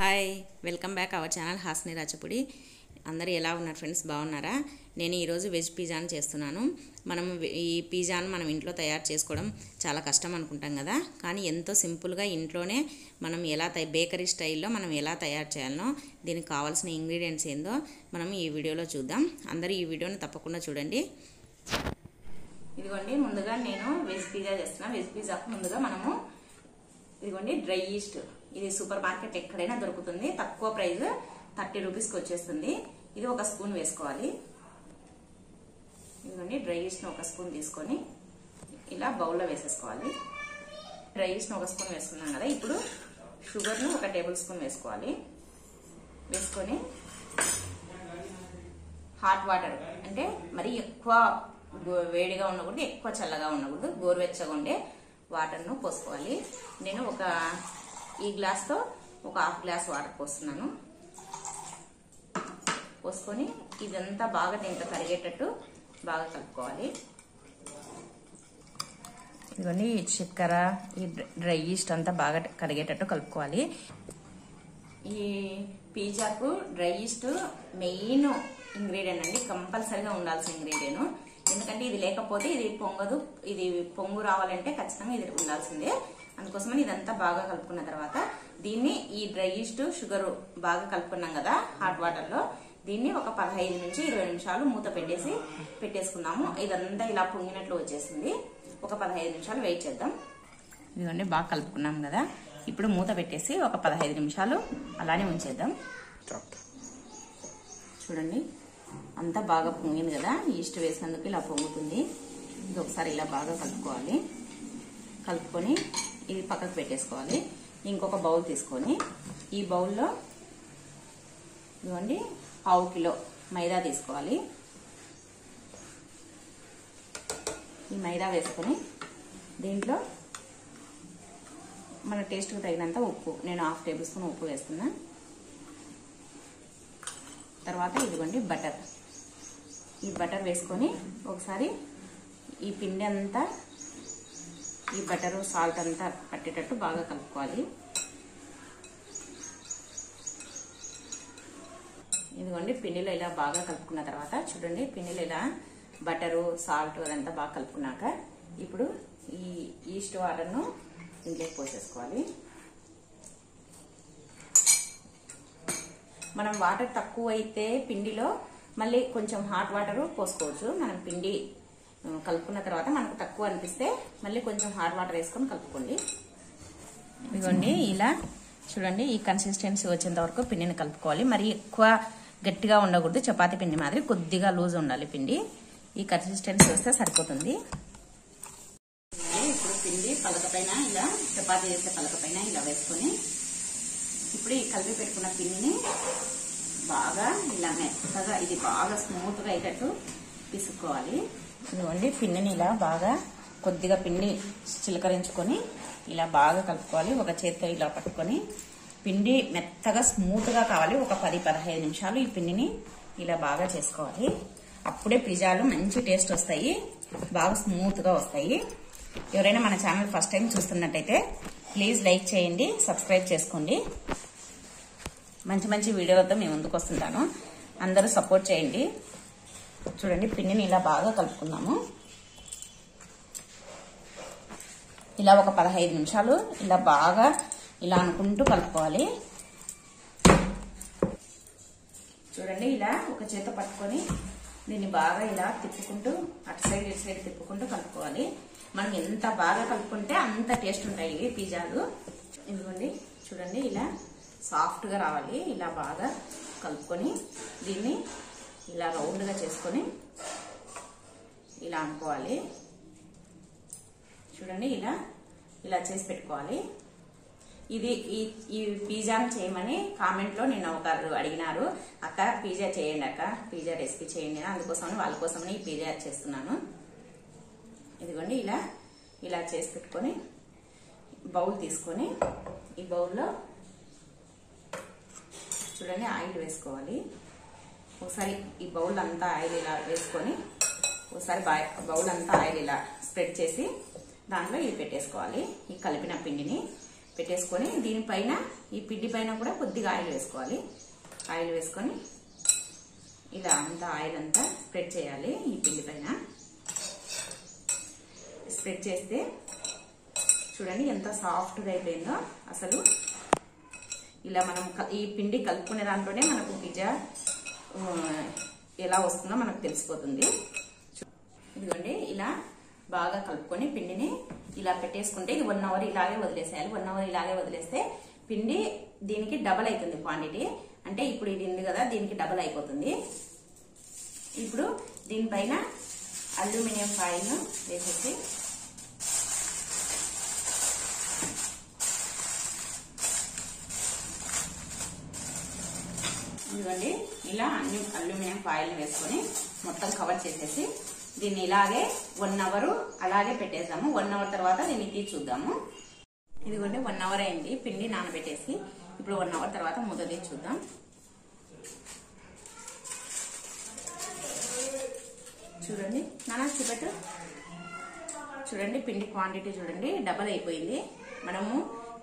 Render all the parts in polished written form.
Hi welcome back our channel Hasni Rachapudi. అందరూ ఎలా ఉన్నారు ఫ్రెండ్స్, బాగున్నారా? నేను ఈరోజు వెజ్ పిజ్జాని చేస్తున్నాను. మనం ఈ పిజ్జాను మనం ఇంట్లో తయారు చేసుకోవడం చాలా కష్టం అనుకుంటాం కదా, కానీ ఎంతో సింపుల్గా ఇంట్లోనే మనం ఎలా బేకరీ స్టైల్లో మనం ఎలా తయారు చేయాలనో, దీనికి కావాల్సిన ఇంగ్రీడియంట్స్ ఏందో మనం ఈ వీడియోలో చూద్దాం. అందరూ ఈ వీడియోని తప్పకుండా చూడండి. ఇదిగోండి, ముందుగా నేను వెజ్ పిజ్జా చేస్తున్నా. వెజ్ పిజ్జాకు ముందుగా మనము ఇదిగోండి డ్రై ఈస్ట్, ఇది సూపర్ మార్కెట్ ఎక్కడైనా దొరుకుతుంది, తక్కువ ప్రైస్ 30 రూపీస్కి వచ్చేస్తుంది. ఇది ఒక స్పూన్ వేసుకోవాలి. ఇదిగోండి డ్రై ఈస్ట్ని ఒక స్పూన్ తీసుకొని ఇలా బౌల్లో వేసేసుకోవాలి. డ్రై ఈస్ట్ని ఒక స్పూన్ వేసుకున్నాం కదా, ఇప్పుడు షుగర్ను ఒక టేబుల్ స్పూన్ వేసుకోవాలి. వేసుకొని హాట్ వాటర్, అంటే మరి ఎక్కువ వేడిగా ఉండకూడదు, ఎక్కువ చల్లగా ఉండకూడదు, గోరువెచ్చగా ఉండే వాటర్ను పోసుకోవాలి. నేను ఈ గ్లాస్తో ఒక హాఫ్ గ్లాస్ వాటర్ పోస్తున్నాను. పోసుకొని ఇదంతా బాగా దీంట్లో కరిగేటట్టు బాగా కలుపుకోవాలి. ఇదిగోండి ఈ చక్కెర, ఈ డ్రై ఈస్ట్ అంతా బాగా కరిగేటట్టు కలుపుకోవాలి. ఈ పిజ్జాకు డ్రై ఈస్ట్ మెయిన్ ఇంగ్రీడియంట్ అండి, కంపల్సరీగా ఉండాల్సిన ఇంగ్రీడియంట్. ఎందుకంటే ఇది లేకపోతే ఇది పొంగదు, ఇది పొంగు రావాలంటే ఖచ్చితంగా ఇది ఉండాల్సిందే. అందుకోసమని ఇదంతా బాగా కలుపుకున్న తర్వాత దీన్ని ఈ డ్రై ఈస్ట్ షుగర్ బాగా కలుపుకున్నాం కదా హాట్ వాటర్ లో, దీన్ని ఒక 15 నుంచి 20 నిమిషాలు మూత పెట్టేసుకుందాము. ఇదంతా ఇలా పొంగినట్లు వచ్చేసింది. ఒక 15 నిమిషాలు వెయిట్ చేద్దాం. ఇదిగోండి బాగా కలుపుకున్నాం కదా, ఇప్పుడు మూత పెట్టేసి ఒక 15 నిమిషాలు అలానే ఉంచేద్దాం. చూడండి అంతా బాగా పొంగింది కదా, ఈస్ట్ వేసినందుకు ఇలా పొంగుతుంది. ఇది ఒకసారి ఇలా బాగా కలుపుకోవాలి. కలుపుకొని ఇది పక్కకు పెట్టేసుకోవాలి. ఇంకొక బౌల్ తీసుకొని ఈ బౌల్లో ఇదిగోండి 1/2 కిలో మైదా తీసుకోవాలి. ఈ మైదా వేసుకొని దీంట్లో మన టేస్ట్కి తగినంత ఉప్పు, నేను 1/2 టేబుల్ స్పూన్ ఉప్పు వేస్తున్నా. తర్వాత ఇదిగోండి బటర్, ఈ బటర్ వేసుకొని ఒకసారి ఈ పిండి అంతా ఈ బటరు సాల్ట్ అంతా పట్టేటట్టు బాగా కలుపుకోవాలి. ఇదిగోండి పిండిలో ఇలా బాగా కలుపుకున్న తర్వాత చూడండి, పిండిలో ఇలా బటరు సాల్ట్ అదంతా బాగా కలుపుకున్నాక ఇప్పుడు ఈ ఈస్ట్ వాటర్ను ఇంట్లోకి పోసేసుకోవాలి. మనం వాటర్ తక్కువ అయితే పిండిలో మళ్ళీ కొంచెం హాట్ వాటర్ పోసుకోవచ్చు. మనం పిండి కలుపుకున్న తర్వాత మనకు తక్కువ అనిపిస్తే మళ్ళీ కొంచెం హాట్ వాటర్ వేసుకొని కలుపుకోండి. ఇదిగోండి ఇలా చూడండి, ఈ కన్సిస్టెన్సీ వచ్చేంత వరకు పిండిని కలుపుకోవాలి. మరి ఎక్కువ గట్టిగా ఉండకూడదు, చపాతీ పిండి మాదిరి కొద్దిగా లూజ్ ఉండాలి పిండి. ఈ కన్సిస్టెన్సీ వస్తే సరిపోతుంది. ఇప్పుడు పిండి పలకపైన ఇలా చపాతీ చేసే పలకపైన ఇలా వేసుకొని ఇప్పుడు ఈ కలిపి పెట్టుకున్న పిండిని బాగా ఇలా మెత్తగా, ఇది బాగా స్మూత్ గా అయ్యేటట్టు పిసుకోవాలి. ఇదిగోండి పిండిని ఇలా బాగా కొద్దిగా పిండి చిలకరించుకొని ఇలా బాగా కలుపుకోవాలి. ఒక చేతితో ఇలా పట్టుకొని పిండి మెత్తగా స్మూత్ గా కావాలి. ఒక 10-15 నిమిషాలు ఈ పిండిని ఇలా బాగా చేసుకోవాలి. అప్పుడే పిజ్జాలు మంచి టేస్ట్ వస్తాయి, బాగా స్మూత్ గా వస్తాయి. ఎవరైనా మన ఛానల్ ఫస్ట్ టైం చూస్తున్నట్టయితే ప్లీజ్ లైక్ చేయండి, సబ్స్క్రైబ్ చేసుకోండి. మంచి మంచి వీడియోలతో మేము ముందుకు వస్తుంటాను, అందరూ సపోర్ట్ చేయండి. చూడండి పిండిని ఇలా బాగా కలుపుకున్నాము. ఇలా ఒక 15 నిమిషాలు ఇలా బాగా ఇలా అనుకుంటూ కలుపుకోవాలి. చూడండి ఇలా ఒక చేత పట్టుకొని దీన్ని బాగా ఇలా తిప్పుకుంటూ అటు సైడ్ ఇటు సైడ్ తిప్పుకుంటూ కలుపుకోవాలి. మనం ఎంత బాగా కలుపుకుంటే అంత టేస్ట్ ఉంటాయి పిజ్జాలు. ఇదిగోండి చూడండి ఇలా సాఫ్ట్ గా రావాలి. ఇలా బాగా కలుపుకొని దీన్ని ఇలా రౌండ్ గా చేసుకొని ఇలా అనుకోవాలి. చూడండి ఇలా చేసి పెట్టుకోవాలి. ఇది ఈ పిజ్జాను చేయమని కామెంట్ లో నేను ఒకరు అడిగినారు, అక్క పిజ్జా చేయండి అక్క, పిజ్జా రెసిపీ చేయండి, అందుకోసమని వాళ్ళ కోసమని ఈ పిజ్జా చేస్తున్నాను. ఇదిగోండి ఇలా చేసి పెట్టుకొని బౌల్ తీసుకొని ఈ బౌల్లో చూడండి ఆయిల్ వేసుకోవాలి. ఒకసారి ఈ బౌల్ అంతా ఆయిల్ ఇలా వేసుకొని ఒకసారి బౌల్ అంతా ఆయిల్ ఇలా స్ప్రెడ్ చేసి దాంట్లో ఇది పెట్టేసుకోవాలి. ఈ కలిపిన పిండిని పెట్టేసుకొని దీనిపైన ఈ పిండి పైన కూడా కొద్దిగా ఆయిల్ వేసుకోవాలి. ఆయిల్ వేసుకొని ఇలా అంతా ఆయిల్ అంతా స్ప్రెడ్ చేయాలి. ఈ పిండి పైన స్ప్రెడ్ చేస్తే చూడండి ఎంత సాఫ్ట్గా అయిపోయిందో. అసలు ఇలా మనం ఈ పిండి కలుపుకునే దాంట్లోనే మనకు పిజ్జా ఎలా వస్తుందో మనకు తెలిసిపోతుంది. ఇదిగోండి ఇలా బాగా కలుపుకొని పిండిని ఇలా పెట్టేసుకుంటే ఇది 1 అవర్ ఇలాగే వదిలేసేయాలి. 1 అవర్ ఇలాగే వదిలేస్తే పిండి దీనికి డబల్ అవుతుంది క్వాంటిటీ. అంటే ఇప్పుడు ఇది ఉంది కదా, దీనికి డబల్ అయిపోతుంది. ఇప్పుడు దీనిపైన అల్యూమినియం ఫాయిల్ వేసేసి ఇదిగోండి ఇలా అల్యూమినియం ఫాయిల్ వేసుకొని మొత్తం కవర్ చేసేసి దీన్ని ఇలాగే 1 అవర్ అలాగే పెట్టేద్దాము. 1 అవర్ తర్వాత దీన్ని తీసి చూద్దాము. ఇదిగోండి 1 అవర్ అయింది పిండి నానబెట్టేసి. ఇప్పుడు 1 అవర్ తర్వాత మూత తీసి చూద్దాం. చూడండి నానా చూపెట్టు. చూడండి పిండి క్వాంటిటీ చూడండి డబల్ అయిపోయింది. మనము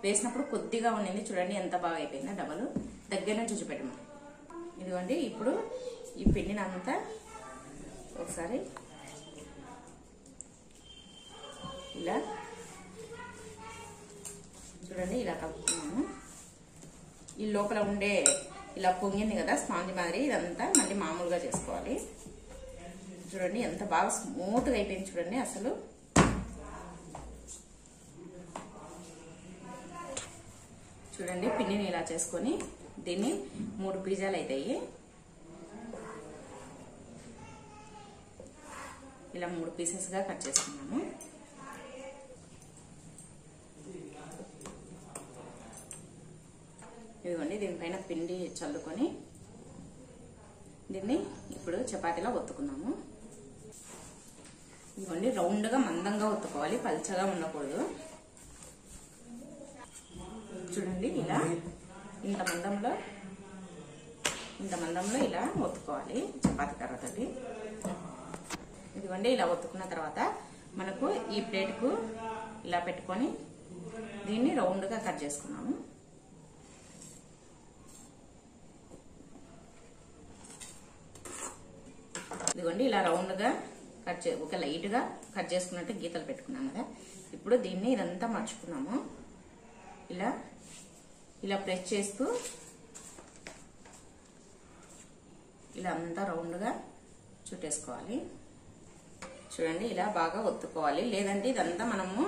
వేసినప్పుడు కొద్దిగా ఉండింది, చూడండి ఎంత బాగా అయిపోయిందో డబల్. దగ్గర నుంచి చూపెట్టము. ఇదిగోండి ఇప్పుడు ఈ పిండిని అంతా ఒకసారి ఇలా చూడండి ఇలా కలుపుతున్నాము. ఈ లోపల ఉండే ఇలా పొంగింది కదా స్పాంజ్ మాదిరి, ఇదంతా మళ్ళీ మామూలుగా చేసుకోవాలి. చూడండి ఎంత బాగా స్మూత్గా అయిపోయింది చూడండి. అసలు చూడండి పిండిని ఇలా చేసుకొని దీన్ని 3 పిజ్జాలు అవుతాయి. ఇలా 3 పీసెస్ గా కట్ చేసుకున్నాము. ఇదిగోండి దీనిపైన పిండి చల్లుకొని దీన్ని ఇప్పుడు చపాతీలా ఒత్తుకున్నాము. ఇదిగోండి రౌండ్ గా మందంగా ఒత్తుకోవాలి, పల్చగా ఉండకూడదు. చూడండి ఇలా ఇంత మందంలో ఇలా ఒత్తుకోవాలి చపాతీ కర్రతోటి. ఇదిగోండి ఇలా ఒత్తుకున్న తర్వాత మనకు ఈ ప్లేట్కు ఇలా పెట్టుకొని దీన్ని రౌండ్ గా కట్ చేసుకున్నాము. ఇదిగోండి ఇలా రౌండ్ గా ఒక లైట్ గా కట్ చేసుకున్నట్టు గీతలు పెట్టుకున్నాం కదా. ఇప్పుడు దీన్ని ఇదంతా మర్చుకున్నాము. ఇలా ప్రెస్ చేస్తూ ఇలా అంతా రౌండ్ గా చుట్టేసుకోవాలి. చూడండి ఇలా బాగా ఒత్తుకోవాలి, లేదంటే ఇదంతా మనము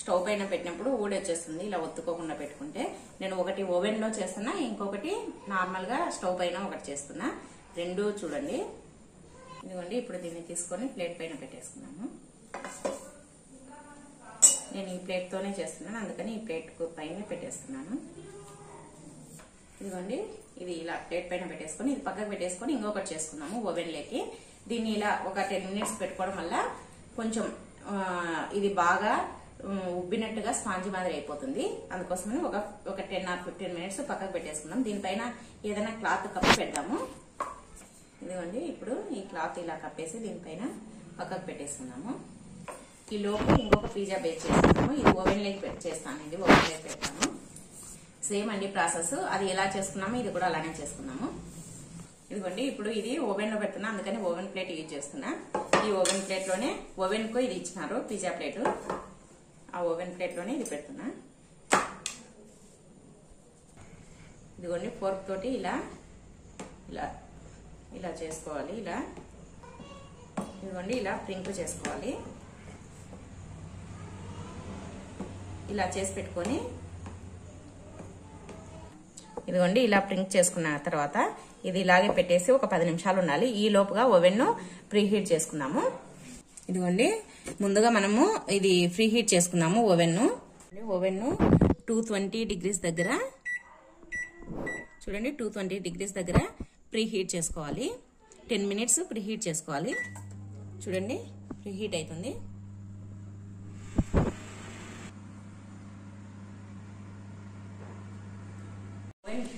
స్టవ్ పైన పెట్టినప్పుడు ఊడొచ్చేస్తుంది. ఇలా ఒత్తుకోకుండా పెట్టుకుంటే నేను ఒకటి ఓవెన్ లో చేస్తున్నా, ఇంకొకటి నార్మల్ గా స్టవ్ పైన ఒకటి చేస్తున్నా, రెండు చూడండి. ఇదిగోండి ఇప్పుడు దీన్ని తీసుకొని ప్లేట్ పైన పెట్టేసుకున్నాము. నేను ఈ ప్లేట్ తోనే చేస్తున్నాను, అందుకని ఈ ప్లేట్ పైన పెట్టేస్తున్నాను. ఇదిగోండి ఇది ఇలా ప్లేట్ పైన పెట్టేసుకొని ఇది పక్కకు పెట్టేసుకొని ఇంకొకటి చేసుకున్నాము ఓవెన్ లేకి. దీన్ని ఇలా ఒక 10 మినిట్స్ పెట్టుకోవడం వల్ల కొంచెం ఇది బాగా ఉబ్బినట్టుగా స్పాంజీ మాదిరి అయిపోతుంది. అందుకోసమని ఒక 10 or 15 మినిట్స్ పక్కకు పెట్టేసుకుందాం. దీనిపైన ఏదైనా క్లాత్ కప్పి పెడదాము. ఇదిగోండి ఇప్పుడు ఈ క్లాత్ ఇలా కప్పేసి దీనిపైన పక్కకు పెట్టేసుకున్నాము. ఈ లోపు ఇంకొక పిజ్జా బేక్ చేస్తున్నాము. ఇది ఓవెన్ లేకి చేస్తాను, ఇది ఓవెన్ లేకి పెడతాము. సేమ్ అండి ప్రాసెస్, అది ఎలా చేసుకున్నామో ఇది కూడా అలానే చేసుకున్నాము. ఇదిగోండి ఇప్పుడు ఇది ఓవెన్ లో పెడుతున్నా, అందుకని ఓవెన్ ప్లేట్ యూజ్ చేస్తున్నా. ఈ ఓవెన్ ప్లేట్ లోనే ఓవెన్ కు ఇది ఇచ్చినారు పిజ్జా ప్లేట్, ఆ ఓవెన్ ప్లేట్ లోనే ఇది పెడుతున్నా. ఇదిగోండి ఫోర్క్ తోటి ఇలా ఇలా ఇలా చేసుకోవాలి. ఇలా ఇదిగోండి ఇలా ప్రింక్ చేసుకోవాలి. ఇలా చేసి పెట్టుకొని ఇదిగోండి ఇలా ప్రింక్ చేసుకున్న తర్వాత ఇది ఇలాగే పెట్టేసి ఒక 10 నిమిషాలు ఉండాలి. ఈ లోపుగా ఓవెన్ ను ప్రీ హీట్ చేసుకున్నాము. ఇదిగోండి ముందుగా మనము ఇది ప్రీ హీట్ చేసుకున్నాము ఓవెన్ ను 220 degrees దగ్గర, చూడండి 220 degrees దగ్గర ప్రీ హీట్ చేసుకోవాలి. 10 మినిట్స్ ప్రీ హీట్ చేసుకోవాలి. చూడండి ప్రీ హీట్ అవుతుంది.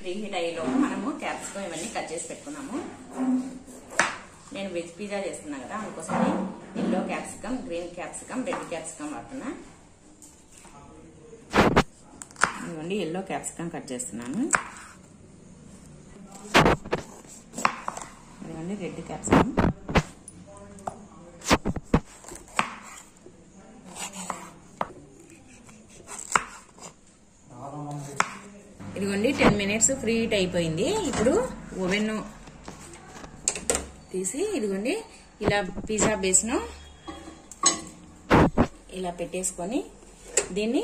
ప్రీ హీట్ అయ్యేలోపు మనము క్యాప్సికమ్ ఇవన్నీ కట్ చేసి పెట్టుకున్నాము. నేను వెజ్ పిజ్జా చేస్తున్నా కదా, అందుకోసమే yellow capsicum, green capsicum, red capsicum వాడుతున్నా. ఇదిగోండి ఎల్లో క్యాప్సికమ్ కట్ చేస్తున్నాను. ఇదిగోండి రెడ్ క్యాప్సికమ్. ఇదిగోండి 10 మినిట్స్ ఫ్రీ హీట్ అయిపోయింది. ఇప్పుడు ఓవెన్ తీసి ఇదిగోండి ఇలా పిజ్జా బేస్ ను ఇలా పెట్టేసుకొని దీన్ని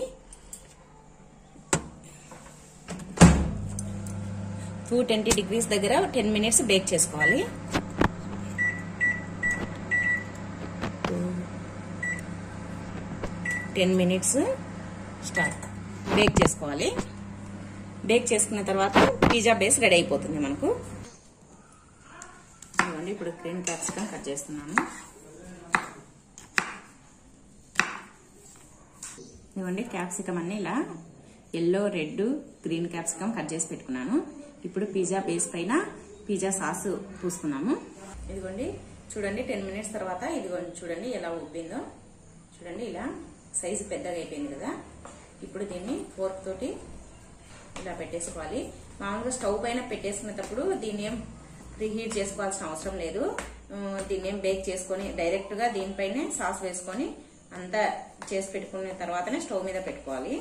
220 degrees దగ్గర 10 మినిట్స్ బేక్ చేసుకోవాలి. 10 మినిట్స్ బేక్ చేసుకోవాలి. బేక్ చేసుకున్న తర్వాత పిజ్జా బేస్ రెడీ అయిపోతుంది మనకు. ఇదిగోండి ఇప్పుడు గ్రీన్ క్యాప్సికమ్ కట్ చేస్తున్నాను. ఇదిగోండి క్యాప్సికమ్ అన్ని ఇలా yellow, red, green capsicum cut చేసి పెట్టుకున్నాను. ఇప్పుడు పిజ్జా బేస్ పైన పిజ్జా సాస్ పూసుకున్నాము. ఇదిగోండి చూడండి 10 మినిట్స్ తర్వాత ఇదిగోండి చూడండి ఎలా ఉబ్బిందో. చూడండి ఇలా సైజు పెద్దగా అయిపోయింది కదా. ఇప్పుడు దీన్ని ఫోర్క్ తోటి ఇలా పెట్టేసుకోవాలి. మామూలుగా స్టవ్ పైన పెట్టేసుకునేటప్పుడు దీన్ని ఏం ప్రీహీట్ చేసుకోవాల్సిన అవసరం లేదు. దీన్ని ఏం బేక్ చేసుకొని డైరెక్ట్ గా దీనిపైనే సాస్ వేసుకొని అంతా చేసి పెట్టుకున్న తర్వాతనే స్టవ్ మీద పెట్టుకోవాలి.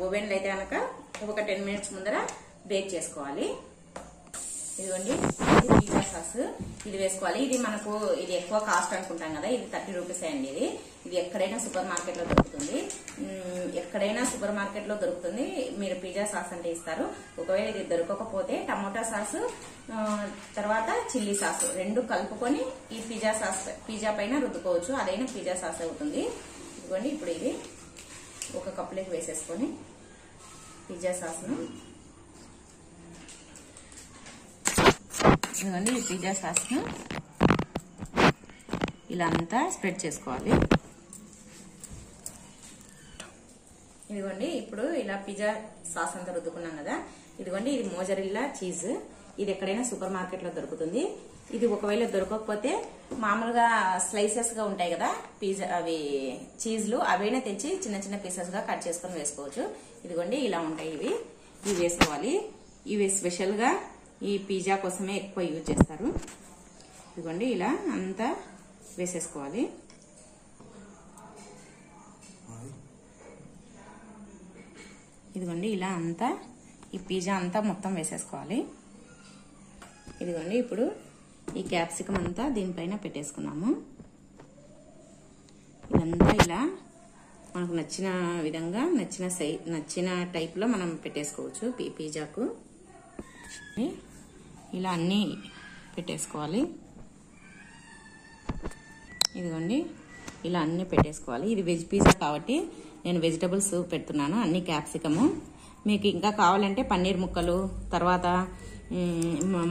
ఓవెన్లో అయితే కనుక ఒక 10 మినిట్స్ ముందర బేక్ చేసుకోవాలి. ఇదిగోండి ఇది పిజ్జా సాస్, ఇది వేసుకోవాలి. ఇది మనకు ఇది ఎక్కువ కాస్ట్ అనుకుంటాం కదా, ఇది 30 రూపీస్ అండి. ఇది ఎక్కడైనా సూపర్ మార్కెట్ లో దొరుకుతుంది. ఎక్కడైనా సూపర్ మార్కెట్ లో దొరుకుతుంది. మీరు పిజ్జా సాస్ అంటే ఇస్తారు. ఒకవేళ ఇది దొరకకపోతే టమోటా సాస్ తర్వాత చిల్లీ సాస్ రెండు కలుపుకొని ఈ పిజ్జా పైన రుద్దుకోవచ్చు. అదైనా పిజ్జా సాస్ అవుతుంది. ఇదిగోండి ఇప్పుడు ఇది ఒక కప్పులోకి వేసేసుకొని పిజ్జా సాస్ ను ఇదిగోండి ఈ పిజ్జా సాస్ ను ఇలా అంతా స్ప్రెడ్ చేసుకోవాలి. ఇదిగోండి ఇప్పుడు ఇలా పిజ్జా సాస్ అంతా రుద్దుకున్నాం కదా. ఇదిగోండి ఇది మోజరెల్లా చీజ్. ఇది ఎక్కడైనా సూపర్ మార్కెట్ లో దొరుకుతుంది. ఇది ఒకవేళ దొరకకపోతే మామూలుగా స్లైసెస్ గా ఉంటాయి కదా పిజ్జా అవి చీజ్లు, అవైనా తెచ్చి చిన్న చిన్న పీసెస్ గా కట్ చేసుకొని వేసుకోవచ్చు. ఇదిగోండి ఇలా ఉంటాయి ఇవి వేసుకోవాలి. ఇవి స్పెషల్ గా ఈ పిజ్జా కోసమే ఎక్కువ యూజ్ చేస్తారు. ఇదిగోండి ఇలా అంతా వేసేసుకోవాలి. ఇదిగోండి ఇలా అంతా ఈ పిజ్జా అంతా మొత్తం వేసేసుకోవాలి. ఇదిగోండి ఇప్పుడు ఈ క్యాప్సికమ్ అంతా దీనిపైన పెట్టేసుకున్నాము. ఇదంతా ఇలా మనకు నచ్చిన విధంగా నచ్చిన టైప్ లో మనం పెట్టేసుకోవచ్చు పిజ్జాకు. ఇలా అన్ని పెట్టేసుకోవాలి. ఇదిగోండి ఇలా అన్ని పెట్టేసుకోవాలి. ఇది వెజ్ పిజ్జా కాబట్టి నేను వెజిటబుల్స్ పెడుతున్నాను, అన్ని క్యాప్సికము. మీకు ఇంకా కావాలంటే పన్నీర్ ముక్కలు తర్వాత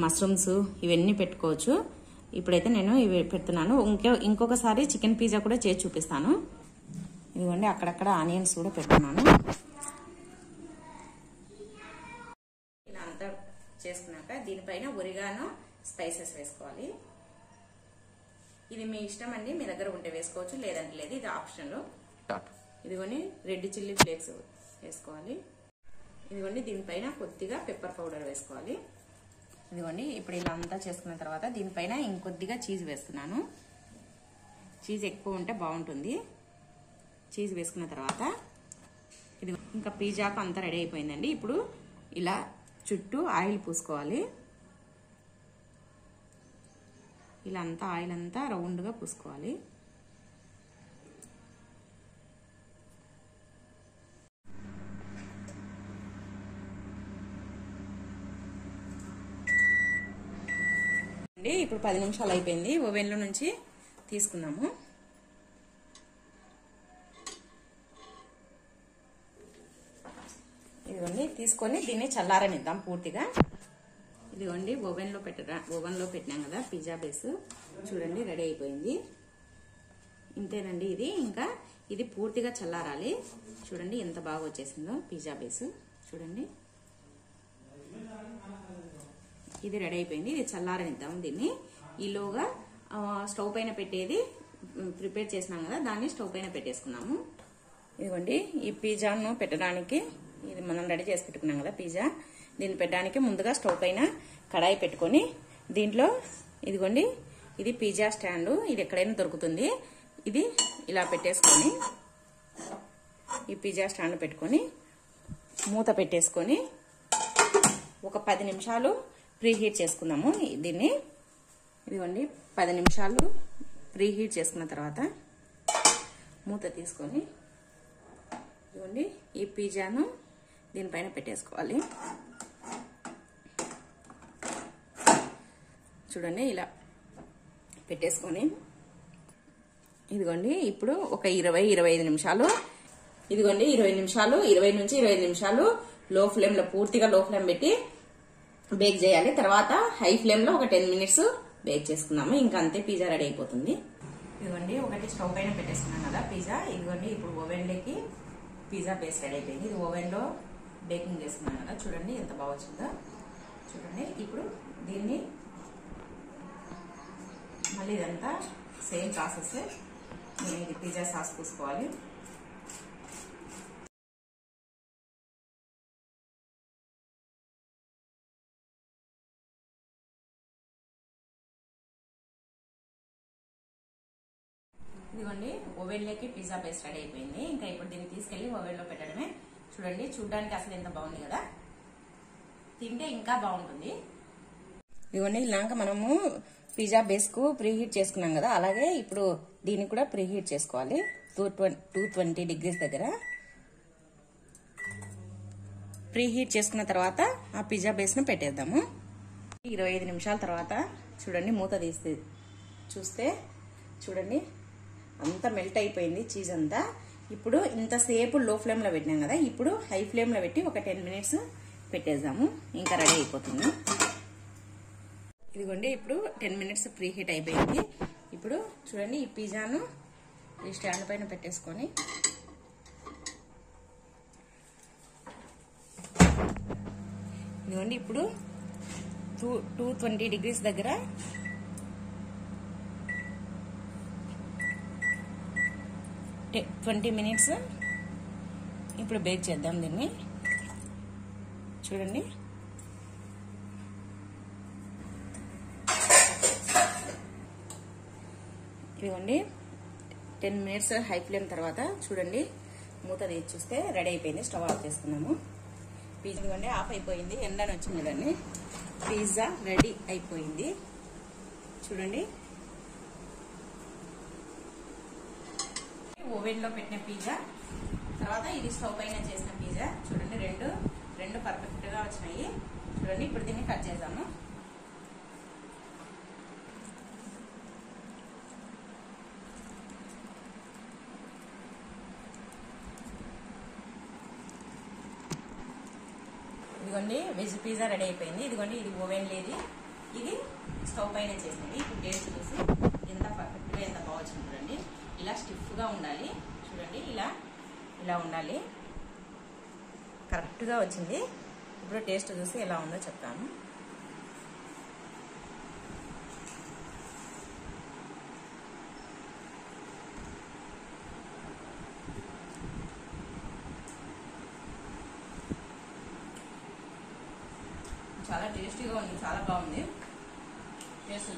మష్రూమ్స్ ఇవన్నీ పెట్టుకోవచ్చు. ఇప్పుడైతే నేను ఇవి పెడుతున్నాను. ఇంకొకసారి చికెన్ పిజ్జా కూడా చేసి చూపిస్తాను. ఇదిగోండి అక్కడక్కడ ఆనియన్స్ కూడా పెడుతున్నాను. ఇలా అంతా చేసుకున్నాక దీనిపైన ఒరిగానో స్పైసెస్ వేసుకోవాలి. ఇది మీ ఇష్టం అండి, మీ దగ్గర ఉంటే వేసుకోవచ్చు, లేదంటే లేదు, ఇది ఆప్షన్లో. ఇదిగోండి రెడ్ చిల్లీ ఫ్లేక్స్ వేసుకోవాలి. ఇదిగోండి దీనిపైన కొద్దిగా పెప్పర్ పౌడర్ వేసుకోవాలి. ఇదిగోండి ఇప్పుడు ఇలా అంతా చేసుకున్న తర్వాత దీనిపైన ఇంకొద్దిగా చీజ్ వేస్తున్నాను. చీజ్ ఎక్కువ ఉంటే బాగుంటుంది. చీజ్ వేసుకున్న తర్వాత ఇది ఇంకా పిజ్జాకు అంతా రెడీ అయిపోయిందండి. ఇప్పుడు ఇలా చుట్టూ ఆయిల్ పూసుకోవాలి. ఇలా అంతా ఆయిల్ అంతా రౌండ్గా పూసుకోవాలి. ఇప్పుడు 10 నిమిషాలు అయిపోయింది. ఓవెన్లో నుంచి తీసుకున్నాము. ఇదిగోండి తీసుకొని దీన్ని చల్లారనిద్దాం పూర్తిగా. ఇదిగోండి ఓవెన్లో పెట్టినాం కదా పిజ్జా బేస్. చూడండి రెడీ అయిపోయింది. ఇంతేనండి ఇది. ఇంకా ఇది పూర్తిగా చల్లారాలి. చూడండి ఎంత బాగా వచ్చేసిందో పిజ్జా బేస్. చూడండి ఇది రెడీ అయిపోయింది. ఇది చల్లారనిద్దాం దీన్ని. ఈలోగా స్టవ్ పైన పెట్టేది ప్రిపేర్ చేసినాం కదా, దాన్ని స్టవ్ పైన పెట్టేసుకున్నాము. ఇదిగోండి ఈ పిజ్జాను పెట్టడానికి ఇది మనం రెడీ చేసి పెట్టుకున్నాం కదా పిజ్జా. దీన్ని పెట్టడానికి ముందుగా స్టవ్ పైన కడాయి పెట్టుకొని దీంట్లో ఇదిగోండి ఇది పిజ్జా స్టాండ్. ఇది ఎక్కడైనా దొరుకుతుంది. ఇది ఇలా పెట్టేసుకొని ఈ పిజ్జా స్టాండ్ పెట్టుకొని మూత పెట్టేసుకొని ఒక 10 నిమిషాలు ప్రీహీట్ చేసుకుందాము దీన్ని. ఇదిగోండి 10 నిమిషాలు ప్రీహీట్ చేసుకున్న తర్వాత మూత తీసుకొని ఇదిగోండి ఈ పిజ్జాను దీనిపైన పెట్టేసుకోవాలి. చూడండి ఇలా పెట్టేసుకొని ఇదిగోండి ఇప్పుడు ఒక 20-25 నిమిషాలు ఇదిగోండి 20 నిమిషాలు 20 నుంచి 25 నిమిషాలు లో ఫ్లేమ్ లో పూర్తిగా లో ఫ్లేమ్ పెట్టి బేక్ చేయాలి. తర్వాత హై ఫ్లేమ్ లో ఒక 10 మినిట్స్ బేక్ చేసుకుందాము. ఇంకా అంతే పిజ్జా రెడీ అయిపోతుంది. ఇదిగోండి ఒకటి స్టవ్ పైన పెట్టేసుకున్నాం కదా పిజ్జా. ఇదిగోండి ఇప్పుడు ఓవెన్ లోకి పిజ్జా బేస్ రెడీ అయిపోయింది. ఇది ఓవెన్ లో బేకింగ్ చేసుకున్నాం కదా. చూడండి ఎంత బాగా వచ్చిందో. చూడండి ఇప్పుడు దీన్ని మళ్ళీ ఇదంతా సేమ్ ప్రాసెస్. నేను ఇది పిజ్జా సాస్ పూసుకోవాలి. ఇదిగోండి ఓవెన్ లోకి పిజ్జా బేస్ రెడీ అయిపోయింది. ఇంకా ఇప్పుడు దీన్ని తీసుకెళ్లి ఓవెన్ లో పెట్టడమే. చూడండి చూడడానికి అసలు ఎంత బాగుంది కదా. తింటే ఇంకా బాగుంటుంది. ఇదిగోండి ఇలాగ మనము పిజ్జా బేస్ కు ప్రీహీట్ చేసుకున్నాం కదా. అలాగే ఇప్పుడు దీన్ని కూడా ప్రీహీట్ చేసుకోవాలి 220 డిగ్రీస్ దగ్గర. ప్రీహీట్ చేసుకున్న తర్వాత ఆ పిజ్జా బేస్ ను పెట్టేద్దాము. 25 నిమిషాల తర్వాత చూడండి మూత తీస్తే చూస్తే చూడండి అంతా మెల్ట్ అయిపోయింది చీజ్ అంతా. ఇప్పుడు ఇంతసేపు లో ఫ్లేమ్ లో పెట్టినాం కదా. ఇప్పుడు హై ఫ్లేమ్ లో పెట్టి ఒక 10 మినిట్స్ పెట్టేద్దాము. ఇంకా రెడీ అయిపోతుంది. ఇదిగోండి ఇప్పుడు 10 మినిట్స్ ప్రీ హీట్ అయిపోయింది. ఇప్పుడు చూడండి ఈ పిజ్జాను ఈ స్టాండ్ పైన పెట్టేసుకొని ఇదిగోండి ఇప్పుడు 220 డిగ్రీస్ దగ్గర 20 మినిట్స్ ఇప్పుడు బేక్ చేద్దాం దీన్ని. చూడండి ఇదిగోండి 10 మినిట్స్ హై ఫ్లేమ్ తర్వాత చూడండి మూత తీసి చూస్తే రెడీ అయిపోయింది. స్టవ్ ఆఫ్ చేసుకున్నాము. పిజ్జా ఇదిగోండి ఆఫ్ అయిపోయింది. ఎండని వచ్చింది కదండి. పిజ్జా రెడీ అయిపోయింది. చూడండి ఓవెన్ లో పెట్టిన పిజ్జా తర్వాత ఇది స్టవ్ పైన చేసిన పిజ్జా. చూడండి రెండు పర్ఫెక్ట్ గా వచ్చినాయి. చూడండి ఇప్పుడు దీన్ని కట్ చేద్దాము. ఇదిగోండి వెజ్ పిజ్జా రెడీ అయిపోయింది. ఇదిగోండి ఇది ఓవెన్ లేదు, ఇది స్టవ్ పైన చేసింది. ఇప్పుడు టేస్ట్ చూసి ఎంత పర్ఫెక్ట్ గా ఎంత బాగా వచ్చింది. చూడండి ఇలా స్టిఫ్ గా ఉండాలి. చూడండి ఇలా ఉండాలి. కరెక్ట్ గా వచ్చింది. ఇప్పుడు టేస్ట్ చూసి ఎలా ఉందో చెప్తాను. చాలా టేస్టీగా ఉంది. చాలా బాగుంది. టేస్ట్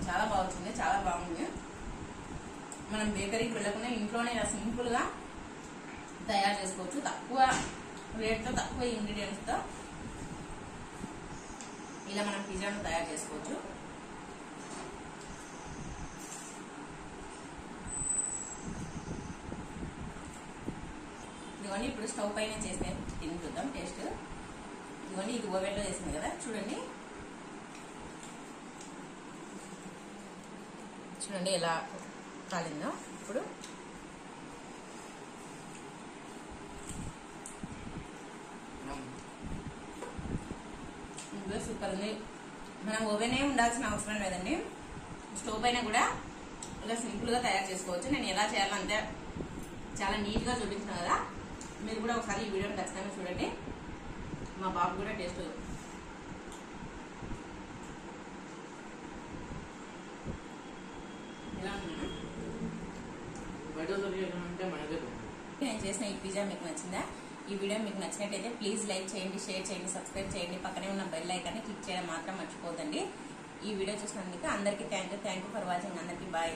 చాలా బాగా వచ్చింది. చాలా బాగుంది. మనం బేకరీకి వెళ్ళకుండా ఇంట్లోనే ఇలా సింపుల్ గా తయారు చేసుకోవచ్చు. తక్కువ రేట్ తో తక్కువ ఇంగ్రీడియంట్స్ తో ఇలా మనం పిజ్జాను తయారు చేసుకోవచ్చు. ఇదిగోండి ఇప్పుడు స్టవ్ పైన చేస్తే తిని చూద్దాం టేస్ట్. ఇదిగోండి ఇది ఓవెన్ లో చేసింది కదా. చూడండి ఎలా కాలిందో. ఇప్పుడు సూపర్ ఉంది. మనం ఓవెన్ ఉండాల్సిన అవసరం లేదండి. స్టవ్ పైన కూడా ఇలా సింపుల్ గా తయారు చేసుకోవచ్చు. నేను ఎలా చేయాలంటే చాలా నీట్ గా చూపించాను కదా. మీరు కూడా ఒకసారి ఈ వీడియోని ఖచ్చితంగా చూడండి. మా బాబు కూడా టేస్ట్ ఎలా ఉంది? నేను చేసిన ఈ పిజ్జా మీకు నచ్చిందా? ఈ వీడియో మీకు నచ్చినట్టయితే ప్లీజ్ లైక్ చేయండి, షేర్ చేయండి, సబ్స్క్రైబ్ చేయండి. పక్కనే ఉన్న బెల్ ఐకాన్ని క్లిక్ చేయడం మాత్రం మర్చిపోదండి. ఈ వీడియో చూసినందుకు అందరికీ థ్యాంక్ యూ ఫర్ వాచింగ్. అందరికీ బాయ్.